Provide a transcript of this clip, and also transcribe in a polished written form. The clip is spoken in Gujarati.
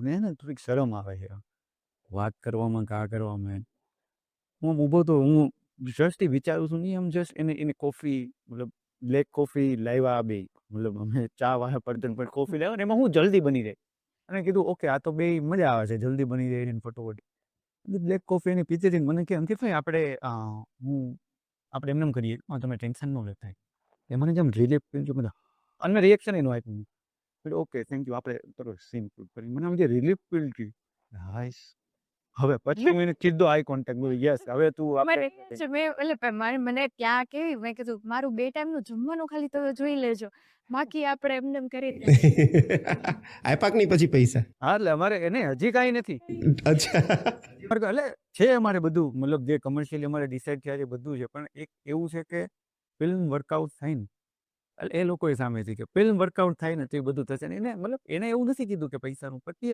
મને ને થોડીક શરમ આવે છે વાત કરવામાં કે આ કરવામાં. હું ઊભો તો હું જસ્ટ વિચારું છું નહીં, આમ જસ્ટ એને કોફી મતલબ બ્લેક કોફી લાવ્યા બે, મતલબ અમે ચા વાળા પડતર પર કોફી લાવ્યા ને એમાં હું જલ્દી બની જાય. અને કીધું ઓકે આ તો બે મજા આવે છે, જલ્દી બની જાય ને ફટોફટ. બ્લેક કોફી એની પીતી હતી મને કે અંકિતભાઈ આપણે આપણે એમને કરીએ, તમે ટેન્શન ન લેતા. એ મને જેમ રિલીફ ફીલ બધા અને રિએક્શન એનું આપ્યું. ઓકે થેન્ક યુ, આપણે તરત સીન કરી મને આમ જે રિલીફ ફીલ થયું. હાઈસ હવે પછી મેં કીધું આઈ કોન્ટેક્ટ, યસ હવે તું મેં એટલે મને ત્યાં કેવી મેં કીધું મારું 2 ટાઈમનું જમવાનું ખાલી તમે જોઈ લેજો, બાકી આપણે એમને કરી આપ્યા નહીં પછી પૈસા? હા એટલે અમારે એને હજી કાંઈ નથી. અચ્છા એટલે છે અમારે બધું, મતલબ જે કમર્શિયલી અમારે ડિસાઇડ થયા છે બધું છે, પણ એક એવું છે કે ફિલ્મ વર્કઆઉટ થાય ને એટલે એ લોકોએ સામેથી કે ફિલ્મ વર્કઆઉટ થાય ને તો એ બધું થશે ને. એને મતલબ એને એવું નથી કીધું કે પૈસાનું, પછી